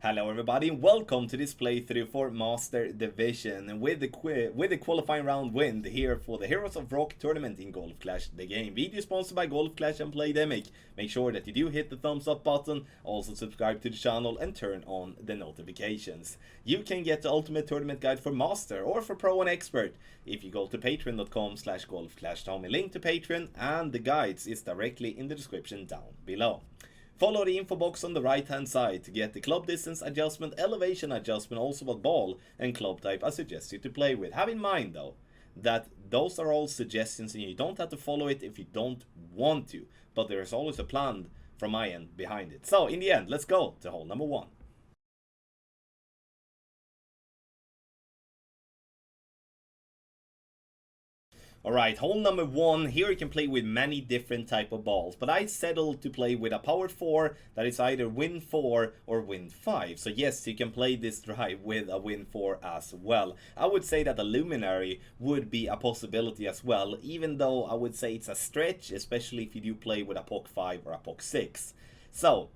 Hello everybody and welcome to this playthrough for Master Division with the qualifying round win here for the Heroes of Rock tournament in Golf Clash the game. Video sponsored by Golf Clash and Playdemic. Make sure that you do hit the thumbs up button, also subscribe to the channel and turn on the notifications. You can get the ultimate tournament guide for Master or for Pro and Expert if you go to patreon.com/golfclashtommy. Link to Patreon and the guides is directly in the description down below. Follow the info box on the right hand side to get the club distance adjustment, elevation adjustment, also what ball and club type I suggest you to play with. Have in mind though that those are all suggestions and you don't have to follow it if you don't want to, but there is always a plan from my end behind it. So in the end, let's go to hole number 1. Alright, hole number 1, here you can play with many different type of balls, but I settled to play with a power 4 that is either win 4 or win 5. So yes, you can play this drive with a win 4 as well. I would say that a Luminary would be a possibility as well, even though I would say it's a stretch, especially if you do play with a POC 5 or a POC 6. So,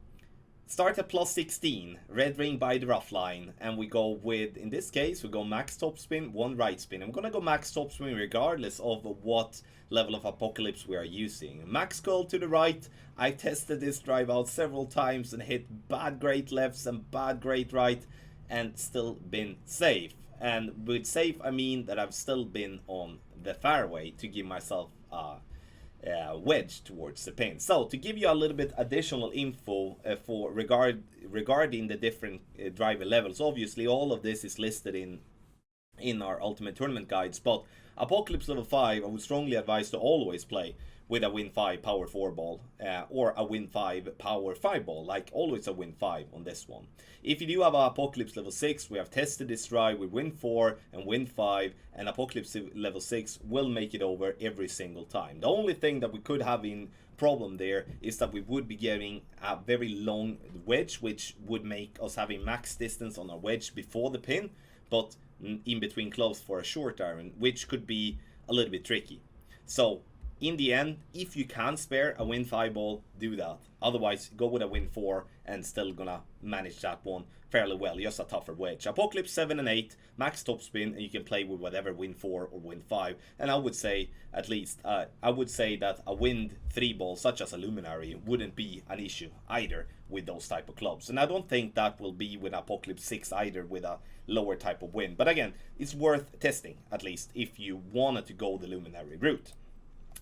start at plus 16, red ring by the rough line, and we go with, in this case, we go max topspin, 1 right spin. I'm gonna go max topspin regardless of what level of Apocalypse we are using. Max curl to the right. I've tested this drive out several times and hit bad great lefts and bad great right and still been safe. And with safe I mean that I've still been on the fairway to give myself wedge towards the pin. So to give you a little bit additional info regarding the different driver levels, obviously all of this is listed in our ultimate tournament guides, but Apocalypse level 5 I would strongly advise to always play with a win 5 power 4 ball or a win 5 power 5 ball, like always a win 5 on this one. If you do have a Apocalypse level 6, we have tested this drive with win 4 and win 5, and Apocalypse level 6 will make it over every single time. The only thing that we could have in problem there is that we would be getting a very long wedge, which would make us having max distance on our wedge before the pin, but in between clubs for a short iron, which could be a little bit tricky. So in the end, if you can spare a win 5 ball, do that. Otherwise, go with a win 4 and still gonna manage that one fairly well. Just a tougher wedge. Apocalypse 7 and 8, max topspin, and you can play with whatever win 4 or win 5. And I would say, at least, I would say that a win 3 ball, such as a Luminary, wouldn't be an issue either with those type of clubs. And I don't think that will be with Apocalypse 6 either with a lower type of win. But again, it's worth testing, at least, if you wanted to go the Luminary route.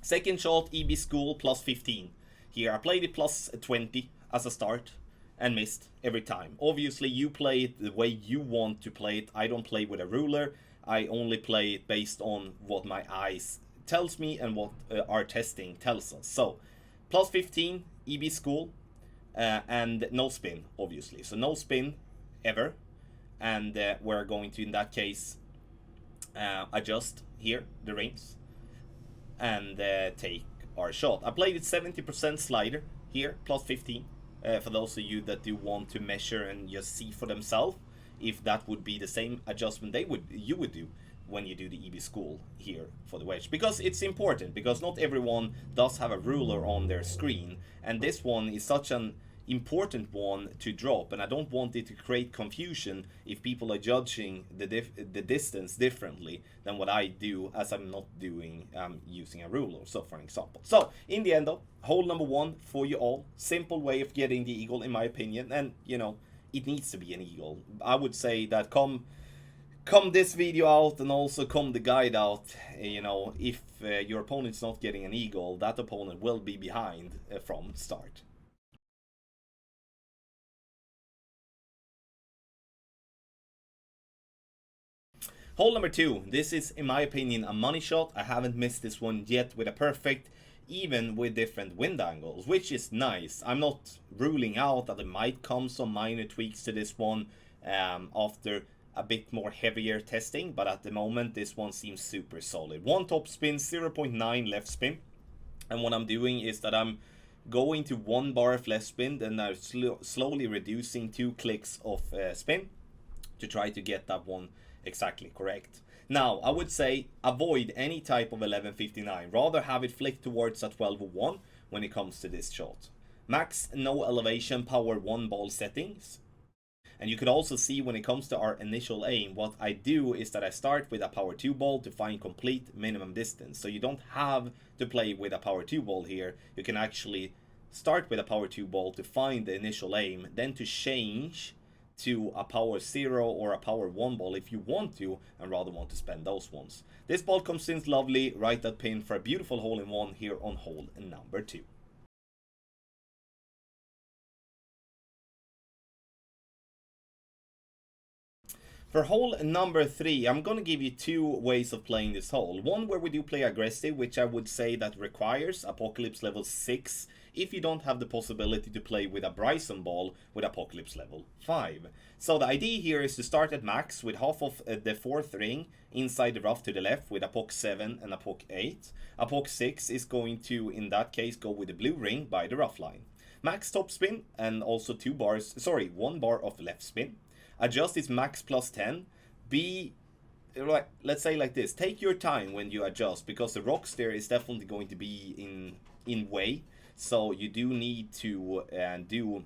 Second shot, EB School, plus 15. Here, I played it plus 20 as a start and missed every time. Obviously, you play it the way you want to play it. I don't play with a ruler. I only play it based on what my eyes tells me and what our testing tells us. So, plus 15, EB School, and no spin, obviously. So, no spin ever. And we're going to, in that case, adjust here, the rings, and take our shot. I played it 70% slider here, plus 15, for those of you that do want to measure and just see for themselves if that would be the same adjustment you would do when you do the EB School here for the wedge, because it's important, because not everyone does have a ruler on their screen, and this one is such an important one to drop, and I don't want it to create confusion if people are judging the distance differently than what I do, as I'm not doing using a ruler, so for example. So in the end though, hole number 1 for you all, simple way of getting the eagle in my opinion, and you know, it needs to be an eagle. I would say that come this video out and also come the guide out, you know, if your opponent's not getting an eagle, that opponent will be behind from start. Hole number 2, this is in my opinion a money shot. I haven't missed this one yet with a perfect, even with different wind angles, which is nice. I'm not ruling out that there might come some minor tweaks to this one after a bit more heavier testing, but at the moment this one seems super solid. 1 top spin, 0.9 left spin, and what I'm doing is that I'm going to 1 bar of left spin, then I'm slowly reducing 2 clicks of spin to try to get that one exactly correct. Now, I would say avoid any type of 1159. Rather have it flick towards a 1201 when it comes to this shot. Max no elevation power 1 ball settings. And you could also see when it comes to our initial aim, what I do is that I start with a power 2 ball to find complete minimum distance. So you don't have to play with a power 2 ball here. You can actually start with a power 2 ball to find the initial aim, then to change to a power 0 or a power 1 ball if you want to, and rather want to spend those ones. This ball comes in lovely right at pin for a beautiful hole-in-one here on hole number 2. For hole number 3, I'm going to give you 2 ways of playing this hole. One where we do play aggressive, which I would say that requires Apocalypse level 6 if you don't have the possibility to play with a Bryson ball with Apocalypse level 5. So the idea here is to start at max with half of the 4th ring inside the rough to the left with Apoc 7 and Apoc 8. Apoc 6 is going to, in that case, go with the blue ring by the rough line. Max top spin and also 1 bar of left spin. Adjust is max plus 10. Let's say like this, take your time when you adjust, because the rocks there is definitely going to be in way, so you do need to do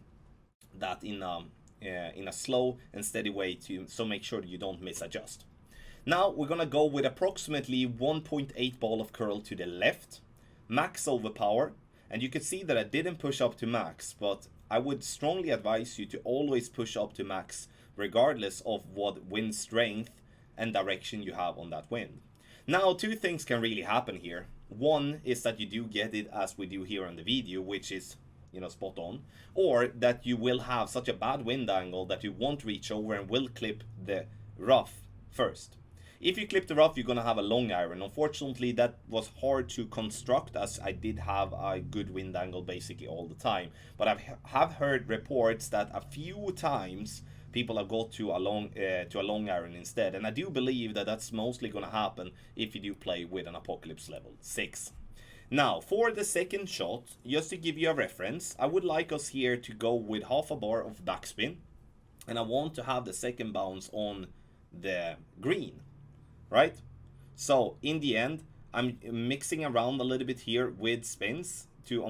that in a slow and steady way so make sure that you don't misadjust. Now we're gonna go with approximately 1.8 ball of curl to the left, max overpower, and you can see that I didn't push up to max, but I would strongly advise you to always push up to max regardless of what wind strength and direction you have on that wind. Now, 2 things can really happen here. One is that you do get it as we do here on the video, which is, spot on, or that you will have such a bad wind angle that you won't reach over and will clip the rough first. If you clip the rough, you're gonna have a long iron. Unfortunately, that was hard to construct, as I did have a good wind angle basically all the time. But I have heard reports that a few times people have got to a long iron instead, and I do believe that that's mostly gonna happen if you do play with an Apocalypse level 6. Now, for the second shot, just to give you a reference, I would like us here to go with half a bar of backspin, and I want to have the second bounce on the green. Right? So in the end, I'm mixing around a little bit here with spins to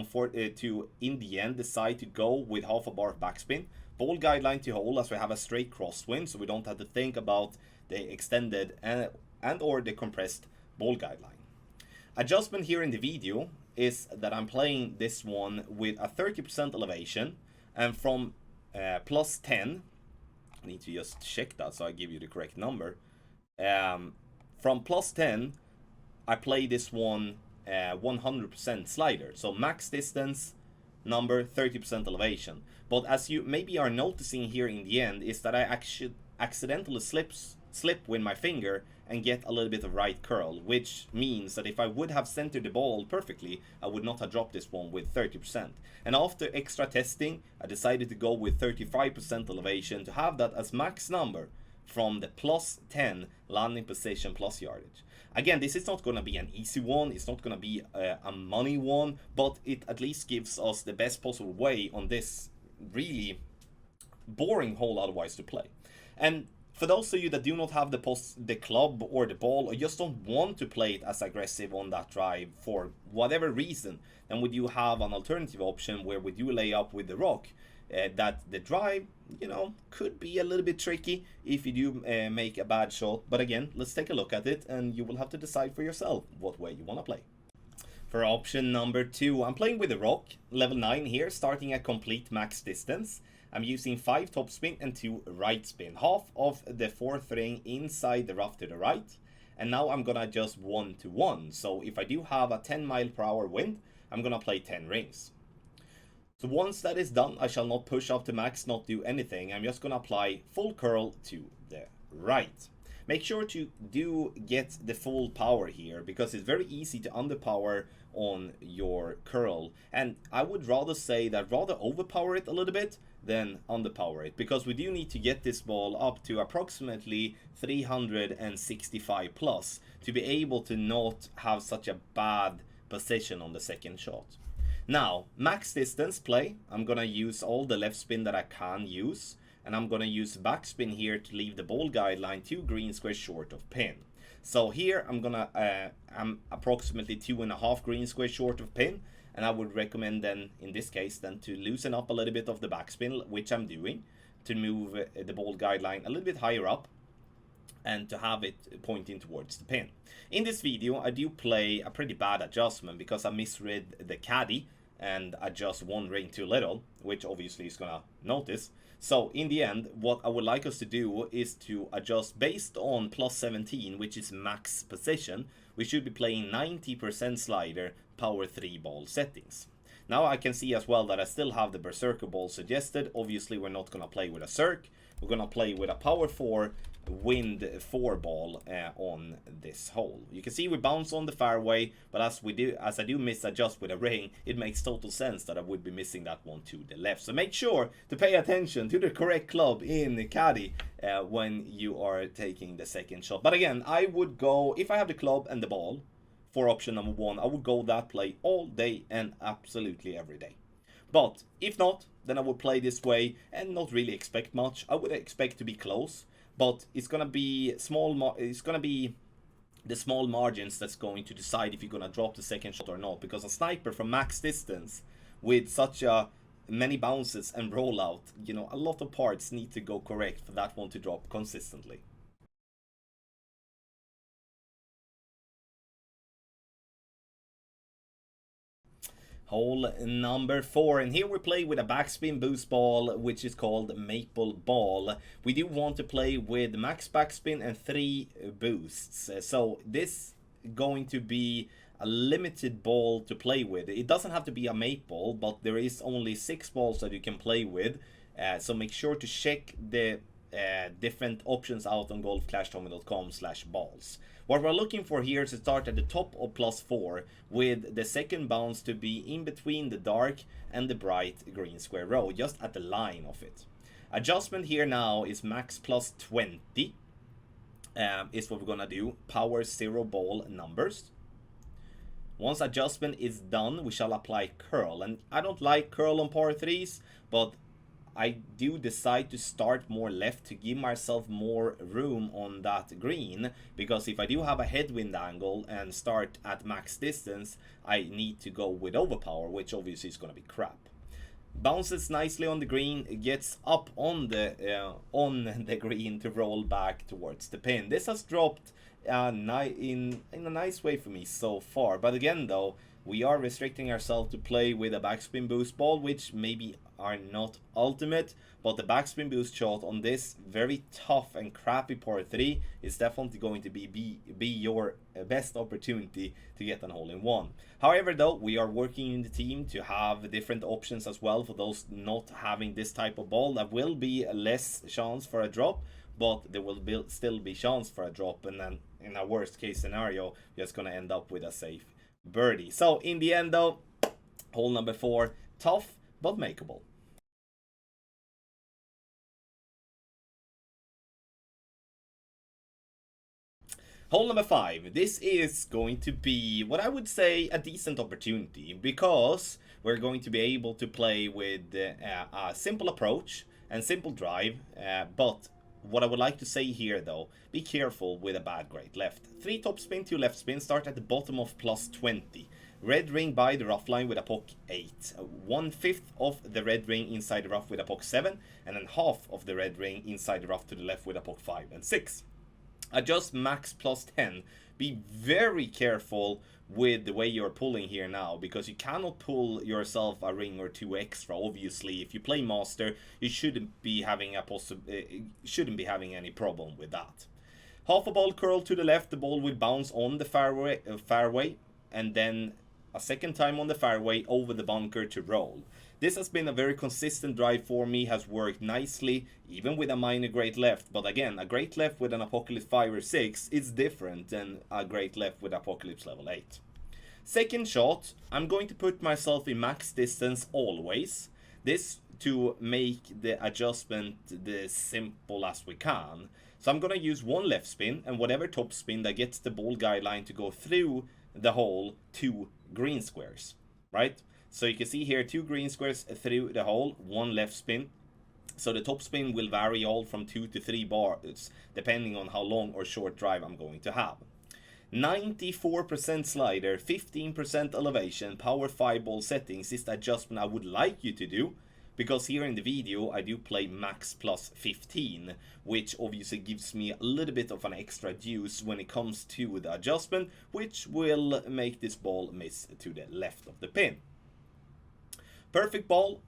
in the end decide to go with half a bar of backspin. Ball guideline to hole, as we have a straight crosswind, so we don't have to think about the extended and or the compressed ball guideline. Adjustment here in the video is that I'm playing this one with a 30% elevation, and from plus 10, I need to just check that so I give you the correct number. From plus 10, I play this one 100% slider. So max distance, number, 30% elevation. But as you maybe are noticing here in the end, is that I actually accidentally slip with my finger and get a little bit of right curl, which means that if I would have centered the ball perfectly, I would not have dropped this one with 30%. And after extra testing, I decided to go with 35% elevation to have that as max number from the plus 10 landing position plus yardage. Again, this is not going to be an easy one, it's not going to be a money one, but it at least gives us the best possible way on this really boring hole otherwise to play. And for those of you that do not have the club or the ball, or just don't want to play it as aggressive on that drive for whatever reason, then we do have an alternative option where we do lay up with the rock. That the drive, could be a little bit tricky if you do make a bad shot. But again, let's take a look at it and you will have to decide for yourself what way you want to play. For option number 2, I'm playing with the rock, level 9 here, starting at complete max distance. I'm using 5 top spin and 2 right spin, half of the 4th ring inside the rough to the right. And now I'm gonna adjust 1 to 1. So if I do have a 10 mile per hour wind, I'm gonna play 10 rings. So once that is done, I shall not push up to max, not do anything. I'm just gonna apply full curl to the right. Make sure to do get the full power here, because it's very easy to underpower on your curl. And I would rather say that rather overpower it a little bit than underpower it, because we do need to get this ball up to approximately 365 plus to be able to not have such a bad position on the second shot. Now, max distance play, I'm gonna use all the left spin that I can use, and I'm gonna use backspin here to leave the ball guideline 2 green squares short of pin. So here I'm approximately 2.5 green squares short of pin, and I would recommend then, in this case, then to loosen up a little bit of the backspin, which I'm doing, to move the ball guideline a little bit higher up and to have it pointing towards the pin. In this video, I do play a pretty bad adjustment because I misread the caddy and adjust one ring too little, which obviously is gonna notice. So in the end, what I would like us to do is to adjust based on plus 17, which is max position. We should be playing 90% slider, power 3 ball settings. Now I can see as well that I still have the Berserker ball suggested. Obviously we're not gonna play with a Cirque. We're gonna play with a power 4 wind 4 ball on this hole. You can see we bounce on the fairway, but as I do misadjust with a ring, it makes total sense that I would be missing that one to the left. So make sure to pay attention to the correct club in the caddy when you are taking the second shot. But again, I would go, if I have the club and the ball for option number 1, I would go that play all day and absolutely every day. But if not, then I would play this way and not really expect much. I would expect to be close, but it's gonna be small. It's gonna be the small margins that's going to decide if you're gonna drop the second shot or not. Because a sniper from max distance with such many bounces and rollout, you know, a lot of parts need to go correct for that one to drop consistently. Hole number 4, and here we play with a backspin boost ball, which is called Maple Ball. We do want to play with max backspin and 3 boosts. So this going to be a limited ball to play with. It doesn't have to be a maple, but there is only 6 balls that you can play with. So make sure to check the different options out on golfclashtommy.com/balls. What we're looking for here is to start at the top of +4 with the second bounce to be in between the dark and the bright green square row, just at the line of it. Adjustment here now is max +20 is what we're gonna do. Power 0 ball numbers. Once adjustment is done, we shall apply curl. And I don't like curl on par 3s, but I do decide to start more left to give myself more room on that green, because if I do have a headwind angle and start at max distance, I need to go with overpower, which obviously is going to be crap. Bounces nicely on the green, gets up on the green to roll back towards the pin. This has dropped in a nice way for me so far, but again though, we are restricting ourselves to play with a backspin boost ball, which maybe are not ultimate, but the backspin boost shot on this very tough and crappy par 3 is definitely going to be your best opportunity to get an hole-in-one. However though, we are working in the team to have different options as well for those not having this type of ball. There will be less chance for a drop, but there will still be chance for a drop, and then in a worst case scenario, you're just going to end up with a safe birdie. So in the end though, hole number 4, tough but makeable. Hole number 5. This is going to be what I would say a decent opportunity, because we're going to be able to play with a simple approach and simple drive, but what I would like to say here though, be careful with a bad great left. 3 top spin, 2 left spin, start at the bottom of +20. Red ring by the rough line with a pock 8. 1/5 of the red ring inside the rough with a pock 7, and then half of the red ring inside the rough to the left with a pock 5 and 6. Adjust max +10. Be very careful with the way you're pulling here now, because you cannot pull yourself a ring or 2 extra. Obviously, if you play master, you shouldn't be having any problem with that. Half a ball curl to the left, the ball will bounce on the fairway, and then a second time on the fairway over the bunker to roll. This has been a very consistent drive for me, has worked nicely, even with a minor great left. But again, a great left with an Apocalypse 5 or 6 is different than a great left with Apocalypse level 8. Second shot, I'm going to put myself in max distance always. This to make the adjustment as simple as we can. So I'm going to use 1 left spin and whatever top spin that gets the ball guideline to go through the hole 2 green squares, right? So you can see here 2 green squares through the hole, 1 left spin. So the top spin will vary all from 2 to 3 bars, depending on how long or short drive I'm going to have. 94% slider, 15% elevation, power 5 ball settings is the adjustment I would like you to do. because here in the video I do play max plus 15, which obviously gives me a little bit of an extra juice when it comes to the adjustment, which will make this ball miss to the left of the pin. Perfect ball,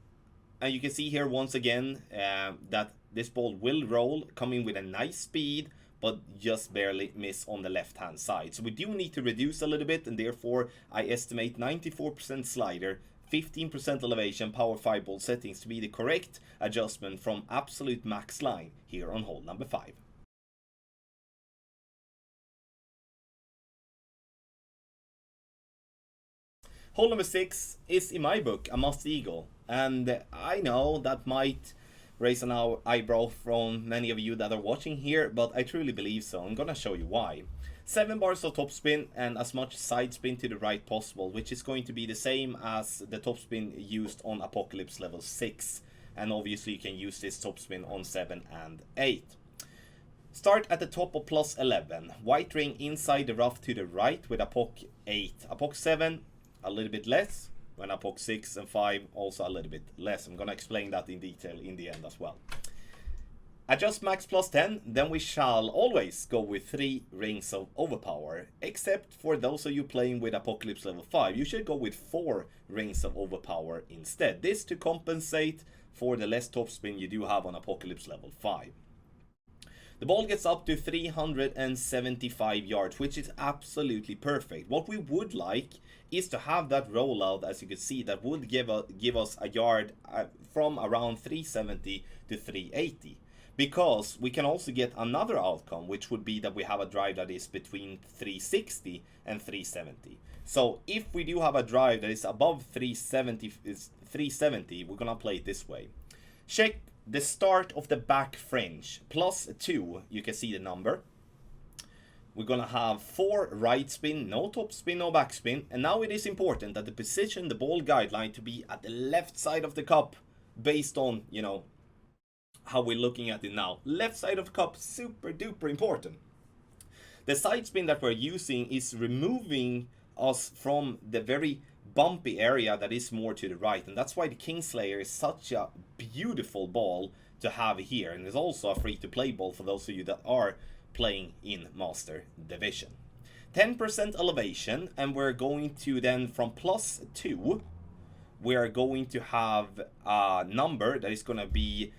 and you can see here once again that this ball will roll, coming with a nice speed, but just barely miss on the left hand side. So we do need to reduce a little bit, and therefore I estimate 94% slider, 15% elevation, power 5 ball settings to be the correct adjustment from absolute max line here on hole number 5. Hole number 6 is, in my book, a must eagle, and I know that might raise an eyebrow from many of you that are watching here, but I truly believe so. I'm gonna show you why. 7 bars of topspin and as much side spin to the right possible, which is going to be the same as the topspin used on Apocalypse level 6, and obviously you can use this topspin on 7 and 8. Start at the top of plus 11, white ring inside the rough to the right with Apoc 8, Apoc 7 a little bit less, when Apoc 6 and 5 also a little bit less. I'm gonna explain that in detail in the end as well. Adjust max plus 10, then we shall always go with 3 rings of overpower, except for those of you playing with Apocalypse level 5, you should go with 4 rings of overpower instead. This to compensate for the less topspin you do have on Apocalypse level 5. The ball gets up to 375 yards, which is absolutely perfect. What we would like is to have that rollout, as you can see, that would give us a yard from around 370 to 380. Because we can also get another outcome, which would be that we have a drive that is between 360 and 370. So if we do have a drive that is above 370, we're gonna play it this way. Check the start of the back fringe, plus 2, you can see the number. We're gonna have 4 right spin, no top spin, no back spin. And now it is important that the position the ball guideline to be at the left side of the cup, based on, you know, how we're looking at it now. Left side of the cup, super duper important. The side spin that we're using is removing us from the very bumpy area that is more to the right, and that's why the Kingslayer is such a beautiful ball to have here, and it's also a free-to-play ball for those of you that are playing in Master Division. 10% elevation, and we're going to then from plus 2, we're going to have a number that is going to be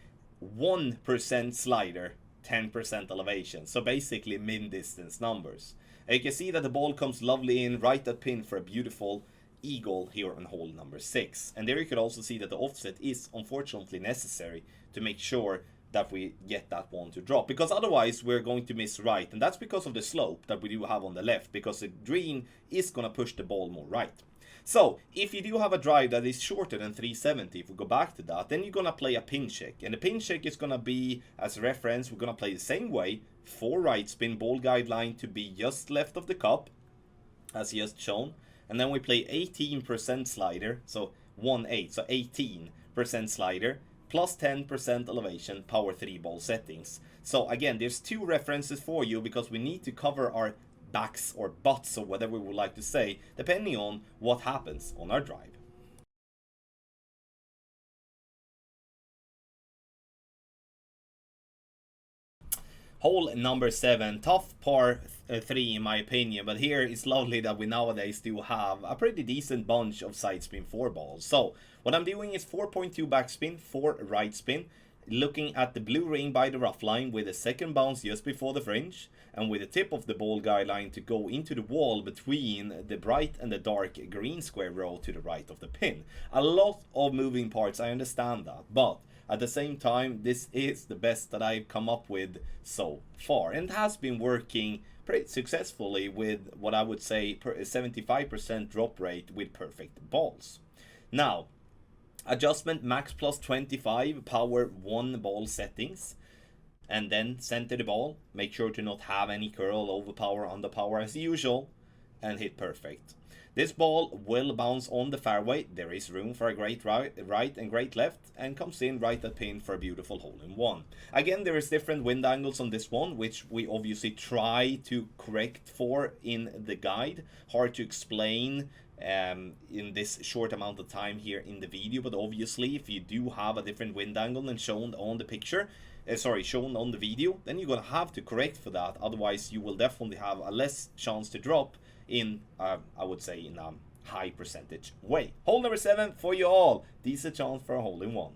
1% slider, 10% elevation. So basically min-distance numbers. And you can see that the ball comes lovely in right at pin for a beautiful eagle here on hole number 6. And there you could also see that the offset is unfortunately necessary to make sure that we get that one to drop, because otherwise we're going to miss right, and that's because of the slope that we do have on the left, because the green is going to push the ball more right. So if you do have a drive that is shorter than 370, if we go back to that, then you're going to play a pin check, and the pin check is going to be, as a reference, we're going to play the same way, 4 right spin, ball guideline to be just left of the cup, as just shown. And then we play 18% slider, so 1/8, so 18% slider, plus 10% elevation, power 3 ball settings. So again, there's 2 references for you, because we need to cover our backs or butts, or whatever we would like to say, depending on what happens on our drive. Hole number 7, tough par 3 in my opinion, but here it's lovely that we nowadays do have a pretty decent bunch of side spin 4 balls. So what I'm doing is 4.2 backspin, 4 right spin, looking at the blue ring by the rough line with a second bounce just before the fringe, and with the tip of the ball guideline to go into the wall between the bright and the dark green square row to the right of the pin. A lot of moving parts, I understand that, but at the same time, this is the best that I've come up with so far, and it has been working pretty successfully with what I would say 75% drop rate with perfect balls. Now, adjustment max plus 25, power 1 ball settings, and then center the ball. Make sure to not have any curl, overpower, underpower as usual, and hit perfect. This ball will bounce on the fairway. There is room for a great right and great left, and comes in right at pin for a beautiful hole-in-one. Again, there is different wind angles on this one, which we obviously try to correct for in the guide. Hard to explain in this short amount of time here in the video. But obviously, if you do have a different wind angle than shown on the picture, shown on the video, then you're gonna have to correct for that. Otherwise, you will definitely have a less chance to drop in, I would say, in a high percentage way. Hole number 7 for you all. Decent chance for a hole in one.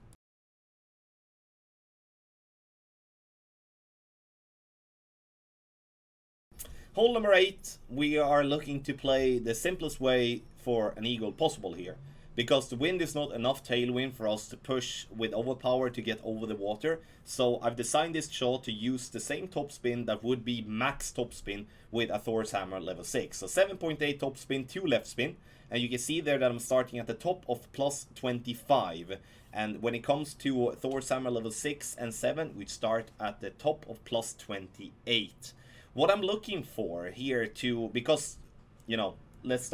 Hole number 8, we are looking to play the simplest way for an eagle possible here. Because the wind is not enough tailwind for us to push with overpower to get over the water. So I've designed this shot to use the same topspin that would be max topspin with a Thor's Hammer level 6. So 7.8 topspin, 2 left spin. And you can see there that I'm starting at the top of plus 25. And when it comes to Thor's Hammer level 6 and 7, we start at the top of plus 28. What I'm looking for here because, you know, let's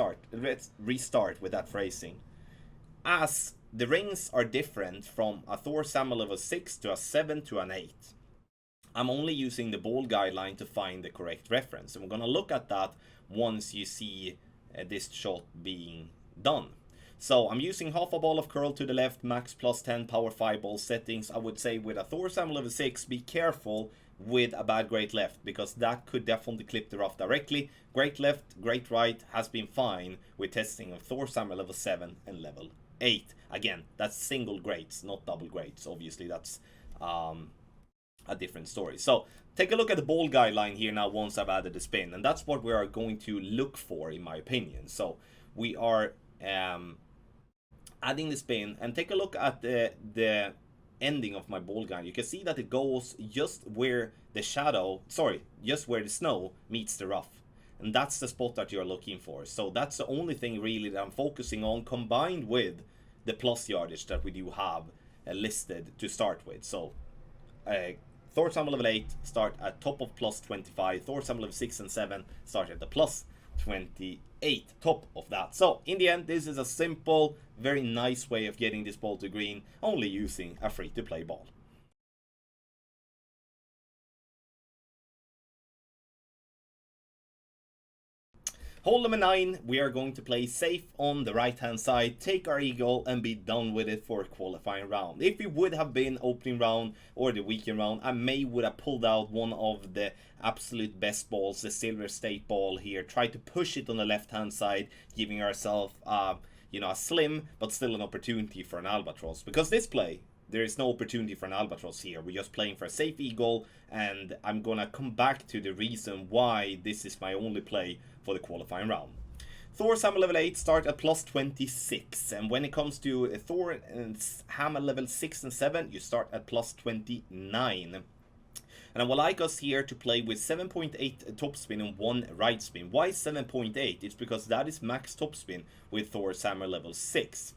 restart with that phrasing. As the rings are different from a Thor's Hammer level 6 to a 7 to an 8. I'm only using the ball guideline to find the correct reference. And we're going to look at that once you see this shot being done. So I'm using half a ball of curl to the left, max plus 10 power 5 ball settings. I would say with a Thor's Hammer level 6, be careful with a bad great left, because that could definitely clip the rough directly. Great left, great right has been fine with testing of Thor's Hammer level 7 and level 8. Again, that's single greats, not double greats. Obviously, that's a different story. So take a look at the ball guideline here now once I've added the spin, and that's what we are going to look for, in my opinion. So we are adding the spin, and take a look at the ending of my ball guide. You can see that it goes just where the snow meets the rough. And that's the spot that you're looking for. So that's the only thing really that I'm focusing on, combined with the plus yardage that we do have listed to start with. So Thor's Hammer level 8 start at top of plus 25. Thor's Hammer level 6 and 7 start at the plus 28, top of that. So in the end, this is a simple, very nice way of getting this ball to green, only using a free-to-play ball. Hole number 9, we are going to play safe on the right hand side, take our eagle and be done with it for a qualifying round. If it would have been opening round or the weekend round, I would have pulled out one of the absolute best balls, the Silver State ball here, try to push it on the left hand side, giving ourselves a slim but still an opportunity for an albatross. Because this play, there is no opportunity for an albatross here. We're just playing for a safe eagle, and I'm gonna come back to the reason why this is my only play for the qualifying round. Thor's Hammer level 8 start at plus 26, and when it comes to Thor's Hammer level 6 and 7, you start at plus 29. And I would like us here to play with 7.8 topspin and 1 right spin. Why 7.8? It's because that is max topspin with Thor's Hammer level 6.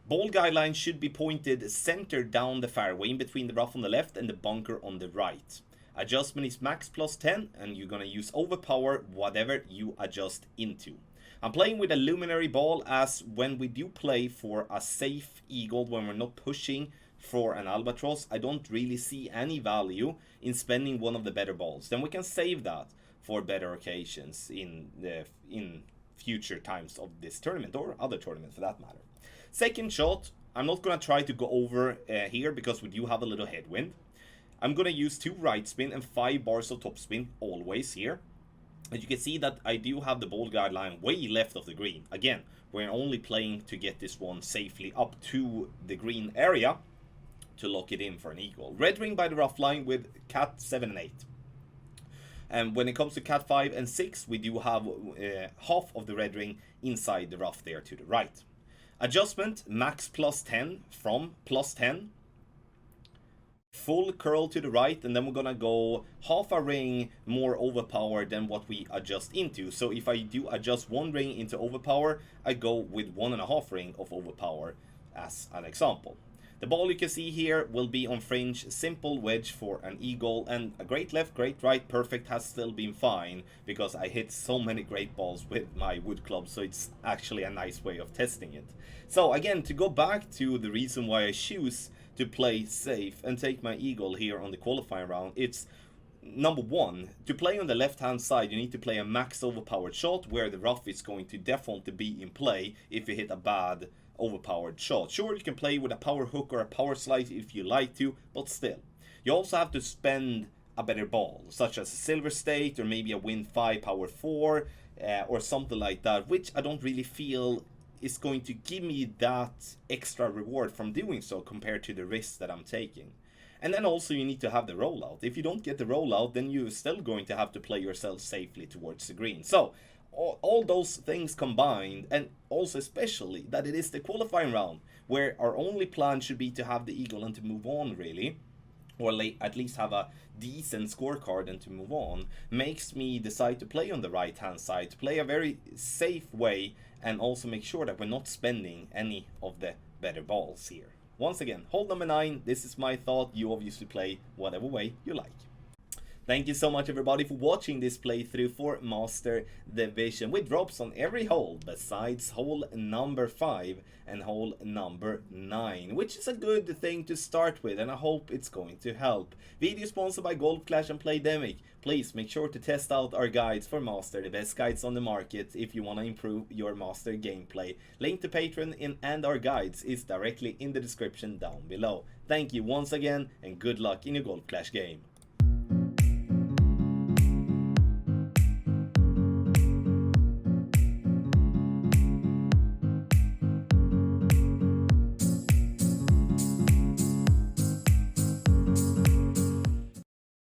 Ball guideline should be pointed centered down the fairway, in between the rough on the left and the bunker on the right. Adjustment is max plus 10, and you're gonna use overpower whatever you adjust into. I'm playing with a luminary ball, as when we do play for a safe eagle, when we're not pushing for an albatross, I don't really see any value in spending one of the better balls. Then we can save that for better occasions in future times of this tournament, or other tournaments for that matter. Second shot, I'm not going to try to go over here because we do have a little headwind. I'm going to use 2 right spin and 5 bars of top spin always here. As you can see that I do have the ball guideline way left of the green. Again, we're only playing to get this one safely up to the green area to lock it in for an eagle. Red ring by the rough line with cat 7 and 8. And when it comes to cat 5 and 6, we do have half of the red ring inside the rough there to the right. Adjustment, max plus 10 from plus 10. Full curl to the right, and then we're gonna go half a ring more overpower than what we adjust into. So if I do adjust 1 ring into overpower, I go with 1.5 ring of overpower as an example. The ball you can see here will be on fringe, simple wedge for an eagle, and a great left, great right, perfect has still been fine, because I hit so many great balls with my wood club, so it's actually a nice way of testing it. So again, to go back to the reason why I choose to play safe and take my eagle here on the qualifying round, it's number one, to play on the left hand side, you need to play a max overpowered shot where the rough is going to definitely be in play if you hit a bad overpowered shot. Sure, you can play with a power hook or a power slice if you like to, but still. You also have to spend a better ball, such as a Silver State or maybe a Win 5 Power 4 or something like that, which I don't really feel is going to give me that extra reward from doing so compared to the risk that I'm taking. And then also you need to have the rollout. If you don't get the rollout, then you're still going to have to play yourself safely towards the green. So all those things combined, and also especially that it is the qualifying round where our only plan should be to have the eagle and to move on really, or at least have a decent scorecard and to move on, makes me decide to play on the right hand side, to play a very safe way, and also make sure that we're not spending any of the better balls here. Once again, hold number 9, this is my thought. You obviously play whatever way you like. Thank you so much everybody for watching this playthrough for Master Division, with drops on every hole besides hole number 5 and hole number 9, which is a good thing to start with, and I hope it's going to help. Video sponsored by Golf Clash and Playdemic. Please make sure to test out our guides for Master, the best guides on the market if you want to improve your Master gameplay. Link to Patreon and our guides is directly in the description down below. Thank you once again and good luck in your Golf Clash game.